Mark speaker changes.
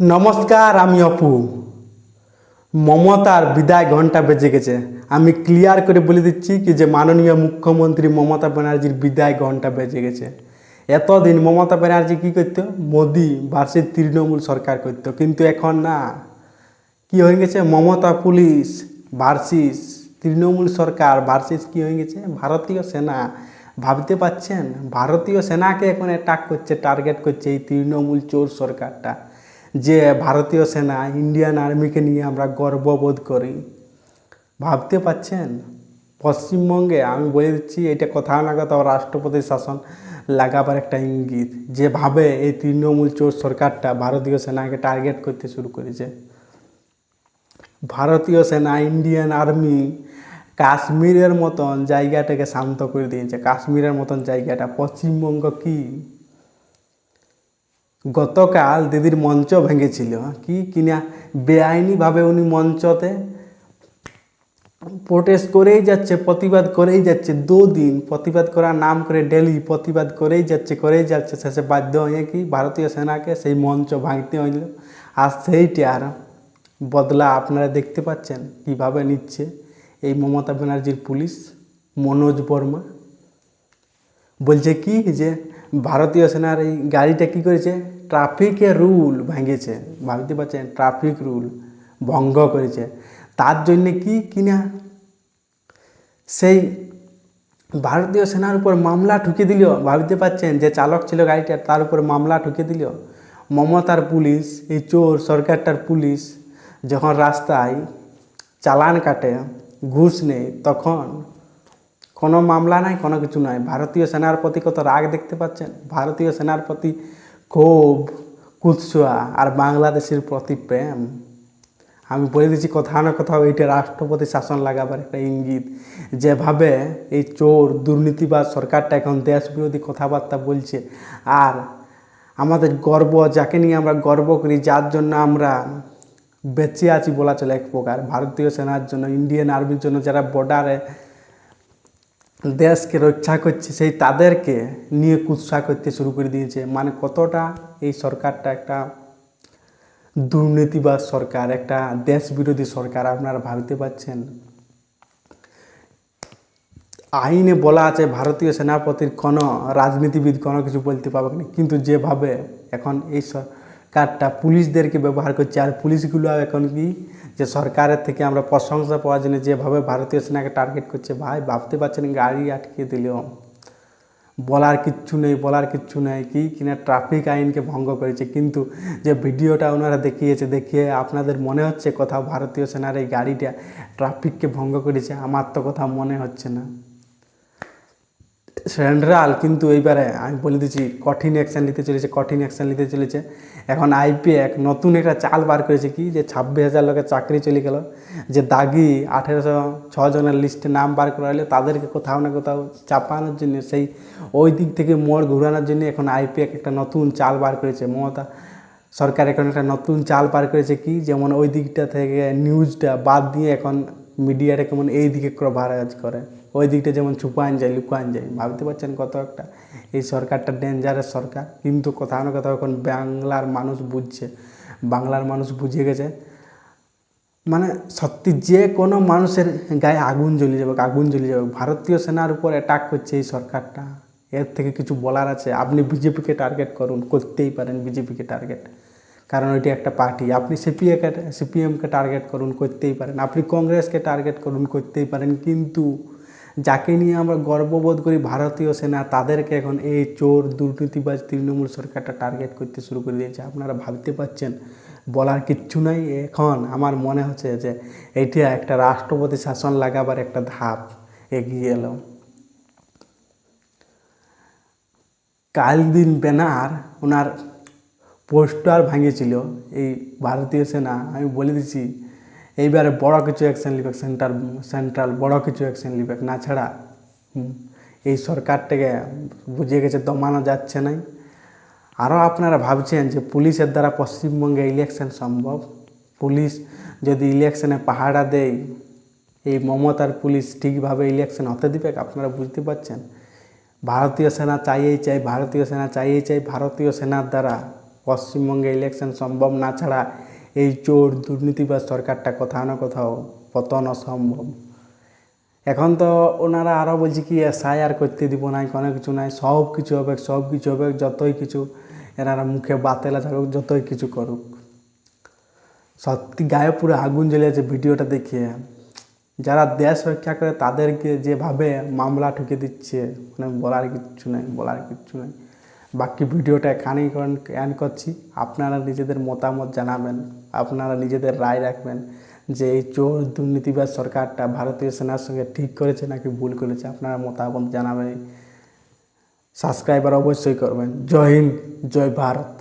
Speaker 1: নমস্কার, আমি অপু। মমতার বিদায় ঘন্টা বেজে গেছে। আমি ক্লিয়ার করে বলে দিচ্ছি কি যে মাননীয় মুখ্যমন্ত্রী মমতা ব্যানার্জির বিদায় ঘন্টা বেজে গেছে। এতদিন মমতা ব্যানার্জি কী করতো? মোদি ভার্সেস তৃণমূল সরকার করতো, কিন্তু এখন না, কি হয়ে গেছে? মমতা পুলিশ ভার্সেস তৃণমূল সরকার ভার্সেস কি হয়ে গেছে? ভারতীয় সেনা। ভাবতে পাচ্ছেন? ভারতীয় সেনাকে এখন অ্যাটাক করছে, টার্গেট করছে এই তৃণমূল চোর সরকারটা। যে ভারতীয় সেনা, ইন্ডিয়ান আর্মিকে নিয়ে আমরা গর্ববোধ করি। ভাবতে পাচ্ছেন? পশ্চিমবঙ্গে আমি বলে দিচ্ছি, এটা কোথাও না কোথাও রাষ্ট্রপতির শাসন লাগাবার একটা ইঙ্গিত। যেভাবে এই তৃণমূল চোর সরকারটা ভারতীয় সেনাকে টার্গেট করতে শুরু করেছে। ভারতীয় সেনা, ইন্ডিয়ান আর্মি কাশ্মীরের মতন জায়গাটাকে শান্ত করে দিয়েছে। কাশ্মীরের মতন জায়গাটা পশ্চিমবঙ্গ কি গতকাল দিদির মঞ্চ ভেঙেছিল কি কিনা বেআইনিভাবে উনি মঞ্চতে প্রোটেস্ট করেই যাচ্ছে, প্রতিবাদ করেই যাচ্ছে। 2 দিন প্রতিবাদ করার নাম করে ডেলি প্রতিবাদ করেই যাচ্ছে। শেষে বাধ্য হয়ে কি ভারতীয় সেনাকে সেই মঞ্চ ভাঙতে হইল। আর সেইটার বদলা আপনারা দেখতে পাচ্ছেন কীভাবে নিচ্ছে এই মমতা ব্যানার্জির পুলিশ। মনোজ বর্মা বলছে কি যে ভারতীয় সেনার এই গাড়িটা কী করেছে? ট্রাফিকের রুল ভেঙেছে। ভাবতে পারছেন? ট্রাফিক রুল ভঙ্গ করেছে। তার জন্যে কি কিনা সেই ভারতীয় সেনার উপর মামলা ঠুকে দিল। ভাবতে পারছেন? যে চালক ছিল গাড়িটার, তার উপর মামলা ঠুকে দিল মমতার পুলিশ। এই চোর সরকারটার পুলিশ যখন রাস্তায় চালান কাটে, ঘুষ নেই, তখন কোনো মামলা নাই, কোনো কিছু নাই। ভারতীয় সেনার প্রতি কত রাগ দেখতে পাচ্ছেন? ভারতীয় সেনার প্রতি ক্ষোভ, কুৎসা আর বাংলাদেশের প্রতি প্রেম। আমি বলে দিচ্ছি, কোথাও না কোথাও এইটা রাষ্ট্রপতি শাসন লাগাবার একটা ইঙ্গিত। যেভাবে এই চোর দুর্নীতিবাজ সরকারটা এখন দেশ বিরোধী কথাবার্তা বলছে। আর আমাদের গর্ব, যাকে নিয়ে আমরা গর্ব করি, যার জন্য আমরা বেঁচে আছি বলা চলে এক প্রকার, ভারতীয় সেনার জন্য, ইন্ডিয়ান আর্মির জন্য, যারা বর্ডারে দেশকে রক্ষা করছে, সেই তাদেরকে নিয়ে কুৎসা করতে শুরু করে দিয়েছে। মানে কতটা এই সরকারটা একটা দুর্নীতিবাজ সরকার, একটা দেশ বিরোধী সরকার, আপনারা ভাবতে পারছেন? আইনে বলা আছে ভারতীয় সেনাপতির কোনো রাজনীতিবিদ কোনো কিছু বলতে পারবে না, কিন্তু যেভাবে এখন এই সরকারটা পুলিশদেরকে ব্যবহার করছে, আর পুলিশগুলো এখন কি যে সরকারের থেকে আমরা প্রশংসা পাওয়ার জন্য যেভাবে ভারতীয় সেনাকে টার্গেট করছে, ভাই ভাবতে পারছেন? গাড়ি আটকে দিল, বলার কিচ্ছু নেই কি কিনা ট্রাফিক আইনকে ভঙ্গ করেছে। কিন্তু যে ভিডিওটা ওনারা দেখিয়ে আপনাদের মনে হচ্ছে কোথাও ভারতীয় সেনার এই গাড়িটা ট্রাফিককে ভঙ্গ করেছে? আমার তো কোথাও মনে হচ্ছে না। সেন্ট্রাল কিন্তু এইবারে আমি বলে দিচ্ছি কঠিন অ্যাকশান নিতে চলেছে। এখন আইপিএফ নতুন একটা চাল বার করেছে কি যে 26,000 লোকের চাকরি চলে গেল। যে দাগি 1806 জনের লিস্টে নাম বার করা হলে তাদেরকে কোথাও না কোথাও চাপানোর জন্য, সেই ওই দিক থেকে মোড় ঘোরানোর জন্য এখন আইপিএফ একটা নতুন চাল বার করেছে। মমতা সরকার এখন একটা নতুন চাল বার করেছে কি, যেমন ওই দিকটা থেকে নিউজটা বাদ দিয়ে এখন মিডিয়াটা কেমন এই দিকে কভারেজ করে, ওই দিকটা যেমন লুকান যায়। ভাবতে পারছেন কত একটা এই সরকারটা ডেঞ্জারাস সরকার। কিন্তু কোথাও না কোথাও এখন বাংলার মানুষ বুঝে গেছে। মানে সত্যি যে কোনো মানুষের গায়ে আগুন জ্বলে যাবে। ভারতীয় সেনার উপর অ্যাটাক করছে এই সরকারটা। এর থেকে কিছু বলার আছে? আপনি বিজেপিকে টার্গেট করুন, করতেই পারেন বিজেপিকে টার্গেট, কারণ ওইটি একটা পার্টি। আপনি সিপিএমকে টার্গেট করুন, করতেই পারেন। আপনি কংগ্রেসকে টার্গেট করুন, করতেই পারেন। কিন্তু যাকে নিয়ে আমরা গর্ববোধ করি, ভারতীয় সেনা, তাদেরকে এখন এই চোর দুর্নীতিবাজ তৃণমূল সরকারটা টার্গেট করতে শুরু করে দিয়েছে। আপনারা ভাবতে পারছেন? বলার কিচ্ছু নাই। এখন আমার মনে হচ্ছে যে এইটা একটা রাষ্ট্রপতি শাসন লাগাবার একটা ধাপ এগিয়ে এলো। কালদিন ব্যানার ওনার পোস্টার ভাঙিয়েছিল এই ভারতীয় সেনা। আমি বলে দিচ্ছি এইবারে বড় কিছু অ্যাকশন নিবে সেন্ট্রাল, বড় কিছু অ্যাকশন নিবে, না ছাড়া এই সরকারটাকে বুঝে গেছে দমানো যাচ্ছে নাই। আরও আপনারা ভাবছেন যে পুলিশের দ্বারা পশ্চিমবঙ্গে ইলেকশন সম্ভব? পুলিশ যদি ইলেকশনে পাহারা দেয়, এই মমতার পুলিশ ঠিকভাবে ইলেকশন হতে দিবে? আপনারা বুঝতে পারছেন? ভারতীয় সেনা চাইয়েই চাই। ভারতীয় সেনার দ্বারা পশ্চিমবঙ্গে ইলেকশন সম্ভব না ছাড়া এই চোর দুর্নীতিবাজ সরকারটা কোথাও না কোথাও পতন অসম্ভব। এখন তো ওনারা আরও বলছে কি এসআইআর করতে দিব নাই, কোনো কিছু নাই, সব কিছু হবে, সব কিছু হবে, যতই কিছু এনারা মুখে বাতেলা থাকুক, যতই কিছু করুক। সত্যি গায়ে পুরো আগুন জ্বলে আছে ভিডিওটা দেখিয়ে। যারা দেশ রক্ষা করে তাদেরকে যেভাবে মামলা ঠুকে দিচ্ছে, মানে বলার কিচ্ছু নাই, বলার কিচ্ছু নাই। বাকি ভিডিওটা এখানেই এন্ড করছি। আপনারা নিজেদের মতামত জানাবেন, আপনারা নিজেদের রায় রাখবেন যে এই চোর দুর্নীতিবাজ সরকারটা ভারতীয় সেনার সঙ্গে ঠিক করেছে নাকি ভুল করেছে। আপনারা মতামত জানাবেন, সাবস্ক্রাইবার অবশ্যই করবেন। জয় হিন্দ, জয় ভারত।